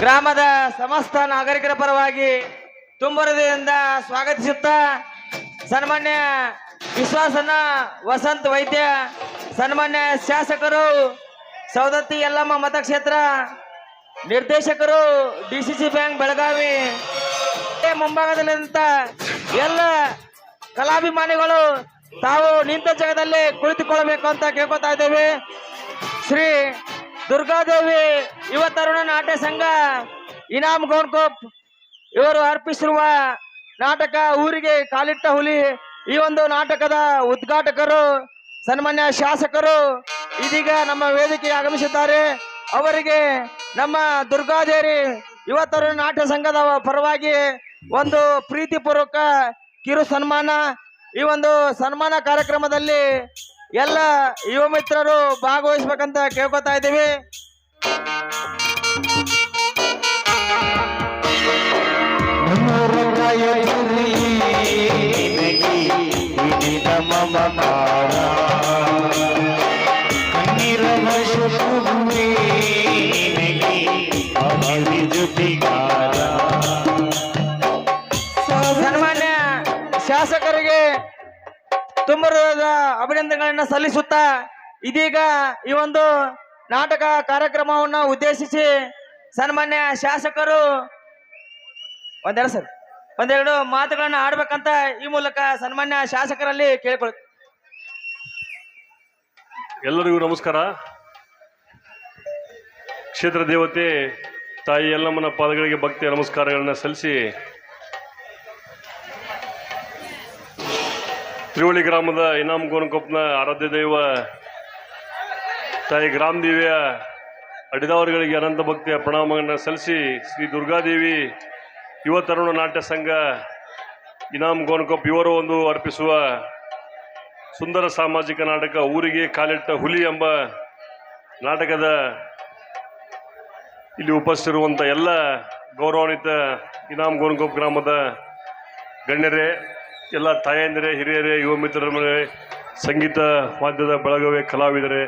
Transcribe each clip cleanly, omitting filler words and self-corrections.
ಗ್ರಾಮದ ಸಮಸ್ತ ನಾಗರಿಕರ ಪರವಾಗಿ ತುಂಬ ಹೃದಯದಿಂದ ಸ್ವಾಗತಿಸುತ್ತಾ ಸನ್ಮಾನ್ಯ ವಿಶ್ವಾಸನ ವಸಂತ ವೈದ್ಯ, ಸನ್ಮಾನ್ಯ ಶಾಸಕರು ಸೌದತ್ತಿ ಯಲ್ಲಮ್ಮ ಮತಕ್ಷೇತ್ರ, ನಿರ್ದೇಶಕರು ಡಿಸಿಸಿ ಬ್ಯಾಂಕ್ ಬೆಳಗಾವಿ, ಮುಂಭಾಗದಲ್ಲಿದ್ದಂಥ ಎಲ್ಲ ಕಲಾಭಿಮಾನಿಗಳು ತಾವು ನಿಂತ ಜಾಗದಲ್ಲಿ ಕುಳಿತುಕೊಳ್ಳಬೇಕು ಅಂತ ಕೇಳ್ಕೊತಾ ಇದ್ದೇವೆ. ಶ್ರೀ ದುರ್ಗಾದೇವಿ ಯುವ ತರುಣ ನಾಟ್ಯ ಸಂಘ ಇನಾಮ್ ಗೋನ್ಕೋಪ್ ಇವರು ಅರ್ಪಿಸಿರುವ ನಾಟಕ ಊರಿಗೆ ಕಾಲಿಟ್ಟ ಹುಲಿ, ಈ ಒಂದು ನಾಟಕದ ಉದ್ಘಾಟಕರು ಸನ್ಮಾನ್ಯ ಶಾಸಕರು ಇದೀಗ ನಮ್ಮ ವೇದಿಕೆಗೆ ಆಗಮಿಸಿದ್ದಾರೆ. ಅವರಿಗೆ ನಮ್ಮ ದುರ್ಗಾದೇವಿ ಯುವ ತರುಣ ನಾಟ್ಯ ಸಂಘದ ಪರವಾಗಿ ಒಂದು ಪ್ರೀತಿಪೂರ್ವಕ ಕಿರು ಸನ್ಮಾನ. ಈ ಒಂದು ಸನ್ಮಾನ ಕಾರ್ಯಕ್ರಮದಲ್ಲಿ ಎಲ್ಲ ಯುವ ಮಿತ್ರರು ಭಾಗವಹಿಸಬೇಕಂತ ಕೇಳ್ಕೊತಾ ಇದ್ದೀವಿ. ಸನ್ಮಾನ್ಯ ಶಾಸಕರಿಗೆ ತುಂಬ ಅಭಿನಂದನೆಗಳನ್ನು ಸಲ್ಲಿಸುತ್ತಾ ಇದೀಗ ಈ ಒಂದು ನಾಟಕ ಕಾರ್ಯಕ್ರಮವನ್ನು ಉದ್ದೇಶಿಸಿ ಸನ್ಮಾನ್ಯ ಶಾಸಕರು ಒಂದೆರಡು ಮಾತುಗಳನ್ನು ಆಡ್ಬೇಕಂತ ಈ ಮೂಲಕ ಸನ್ಮಾನ್ಯ ಶಾಸಕರಲ್ಲಿ ಕೇಳಿಕೊಳ್ಳುತ್ತೆ. ಎಲ್ಲರಿಗೂ ನಮಸ್ಕಾರ. ಕ್ಷೇತ್ರ ದೇವತೆ ತಾಯಿ ಯಲ್ಲಮ್ಮನ ಪಾದಗಳಿಗೆ ಭಕ್ತಿಯ ನಮಸ್ಕಾರಗಳನ್ನು ಸಲ್ಲಿಸಿ ತ್ರಿವಳಿ ಗ್ರಾಮದ ಇನಾಮ್ ಗೋನ್ಕೊಪ್ನ ಆರಾಧ್ಯ ದೈವ ತಾಯಿ ಗ್ರಾಮದೇವಿಯ ಅಡಿದವರುಗಳಿಗೆ ಅನಂತ ಭಕ್ತಿಯ ಪ್ರಣಾಮಗಳನ್ನು ಸಲ್ಲಿಸಿ ಶ್ರೀ ದುರ್ಗಾದೇವಿ ಯುವ ತರುಣ ನಾಟ್ಯ ಸಂಘ ಇನಾಮ್ ಗೋನ್ಕೊಪ್ ಇವರು ಒಂದು ಅರ್ಪಿಸುವ ಸುಂದರ ಸಾಮಾಜಿಕ ನಾಟಕ ಊರಿಗೆ ಕಾಲಿಟ್ಟ ಹುಲಿ ಎಂಬ ನಾಟಕದ ಇಲ್ಲಿ ಉಪಸ್ಥಿತಿರುವಂಥ ಎಲ್ಲ ಗೌರವಾನ್ವಿತ ಇನಾಮ್ ಗೋನ್ಕೊಪ್ ಗ್ರಾಮದ ಗಣ್ಯರೇ, ಎಲ್ಲ ತಾಯಂದಿರೇ, ಹಿರಿಯರೇ, ಯುವ ಮಿತ್ರರೇ, ಸಂಗೀತ ವಾದ್ಯದ ಬೆಳಗವೇ ಕಲಾವಿದರೇ,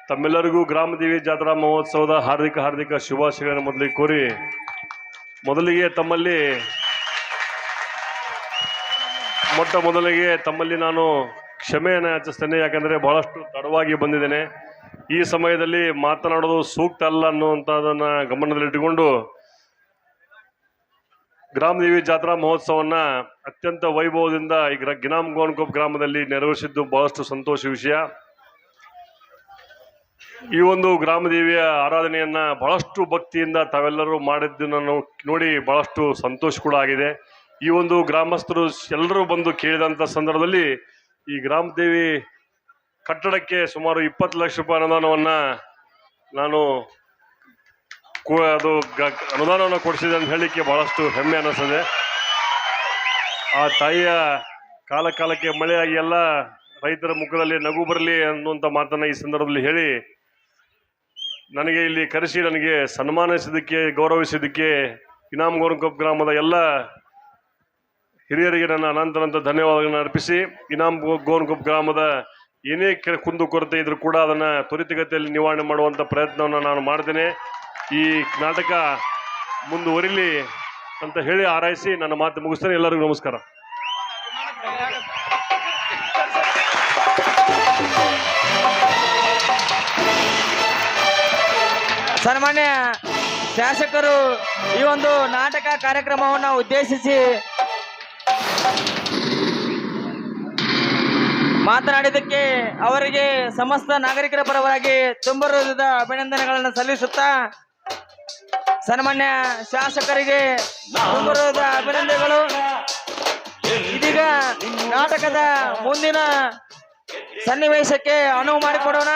ತಮ್ಮೆಲ್ಲರಿಗೂ ಗ್ರಾಮದೇವಿ ಜಾತ್ರಾ ಮಹೋತ್ಸವದ ಹಾರ್ದಿಕ ಶುಭಾಶಯಗಳನ್ನು ಮೊದಲಿಗೆ ಕೋರಿ, ಮೊದಲಿಗೆ ತಮ್ಮಲ್ಲಿ ನಾನು ಕ್ಷಮೆಯನ್ನು ಯಾಚಿಸ್ತೇನೆ. ಯಾಕಂದರೆ ಬಹಳಷ್ಟು ತಡವಾಗಿ ಬಂದಿದ್ದೇನೆ. ಈ ಸಮಯದಲ್ಲಿ ಮಾತನಾಡೋದು ಸೂಕ್ತ ಅಲ್ಲ ಅನ್ನುವಂಥದ್ದನ್ನು ಗಮನದಲ್ಲಿಟ್ಟುಕೊಂಡು ಗ್ರಾಮದೇವಿ ಜಾತ್ರಾ ಮಹೋತ್ಸವವನ್ನು ಅತ್ಯಂತ ವೈಭವದಿಂದ ಈ ಇನಾಮ್ ಗೋನ್ಕೊಪ್ ಗ್ರಾಮದಲ್ಲಿ ನೆರವೇರಿಸಿದ್ದು ಬಹಳಷ್ಟು ಸಂತೋಷ ವಿಷಯ. ಈ ಒಂದು ಗ್ರಾಮದೇವಿಯ ಆರಾಧನೆಯನ್ನು ಬಹಳಷ್ಟು ಭಕ್ತಿಯಿಂದ ತಾವೆಲ್ಲರೂ ಮಾಡಿದ್ದನ್ನು ನೋಡಿ ಬಹಳಷ್ಟು ಸಂತೋಷ ಕೂಡ ಆಗಿದೆ. ಈ ಒಂದು ಗ್ರಾಮಸ್ಥರು ಎಲ್ಲರೂ ಬಂದು ಕೇಳಿದಂಥ ಸಂದರ್ಭದಲ್ಲಿ ಈ ಗ್ರಾಮದೇವಿ ಕಟ್ಟಡಕ್ಕೆ ಸುಮಾರು 20 ಲಕ್ಷ ರೂಪಾಯಿ ಅನುದಾನವನ್ನು ನಾನು ಅನುದಾನವನ್ನು ಕೊಡಿಸಿದೆ ಅಂತ ಹೇಳಲಿಕ್ಕೆ ಬಹಳಷ್ಟು ಹೆಮ್ಮೆ ಅನ್ನಿಸ್ತದೆ. ಆ ತಾಯಿಯ ಕಾಲಕ್ಕೆ ಮಳೆಯಾಗಿ ಎಲ್ಲ ರೈತರ ಮುಖದಲ್ಲಿ ನಗು ಬರಲಿ ಅನ್ನುವಂಥ ಮಾತನ್ನು ಈ ಸಂದರ್ಭದಲ್ಲಿ ಹೇಳಿ, ನನಗೆ ಇಲ್ಲಿ ಕರೆಸಿ ನನಗೆ ಸನ್ಮಾನಿಸಿದ್ದಕ್ಕೆ, ಗೌರವಿಸಿದ್ದಕ್ಕೆ ಇನಾಮ್ ಗೋನ್ಕೊಪ್ ಗ್ರಾಮದ ಎಲ್ಲ ಹಿರಿಯರಿಗೆ ನನ್ನ ಅನಂತ ಧನ್ಯವಾದಗಳನ್ನು ಅರ್ಪಿಸಿ, ಇನಾಮ್ ಗೋನ್ಕೊಪ್ ಗ್ರಾಮದ ಏನೇ ಕುಂದು ಕೊರತೆ ಇದ್ರೂ ಕೂಡ ಅದನ್ನು ತ್ವರಿತಗತಿಯಲ್ಲಿ ನಿವಾರಣೆ ಮಾಡುವಂಥ ಪ್ರಯತ್ನವನ್ನು ನಾನು ಮಾಡ್ತೇನೆ. ಈ ನಾಟಕ ಮುಂದುವರಿಲಿ ಅಂತ ಹೇಳಿ ಹಾರೈಸಿ ನನ್ನ ಮಾತು ಮುಗಿಸ್ತೇನೆ. ಎಲ್ಲರಿಗೂ ನಮಸ್ಕಾರ. ಸನ್ಮಾನ್ಯ ಶಾಸಕರು ಈ ಒಂದು ನಾಟಕ ಕಾರ್ಯಕ್ರಮವನ್ನು ಉದ್ದೇಶಿಸಿ ಮಾತನಾಡಿದ್ದಕ್ಕೆ ಅವರಿಗೆ ಸಮಸ್ತ ನಾಗರಿಕರ ಪರವಾಗಿ ತುಂಬ ಹೃದಯದ ಅಭಿನಂದನೆಗಳನ್ನು ಸಲ್ಲಿಸುತ್ತಾ ಸನ್ಮಾನ್ಯ ಶಾಸಕರಿಗೆ ತುಂಬ ಹೃದಯದ ಅಭಿನಂದನೆಗಳು. ಇದೀಗ ನಾಟಕದ ಮುಂದಿನ ಸನ್ನಿವೇಶಕ್ಕೆ ಅನುವು ಮಾಡಿಕೊಡೋಣ.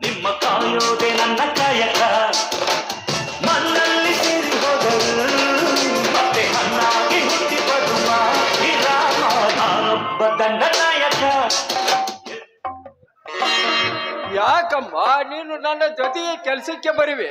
ನಿಮ್ಮ ಕಾಯೋದೆ ನನ್ನ ಕಾಯಕ, ಮಣ್ಣಲ್ಲಿ ಸೇರಿ ಹೋದರು ಮತ್ತೆ ಹಣ್ಣಾಗಿ ಹುಟ್ಟಿ ಬರುವ ನಾನೊಬ್ಬ ದಂಡನಾಯಕ. ಯಾಕಮ್ಮ ನೀನು ನನ್ನ ಜೊತೆಗೆ ಕೆಲಸಕ್ಕೆ ಬರುವೆ?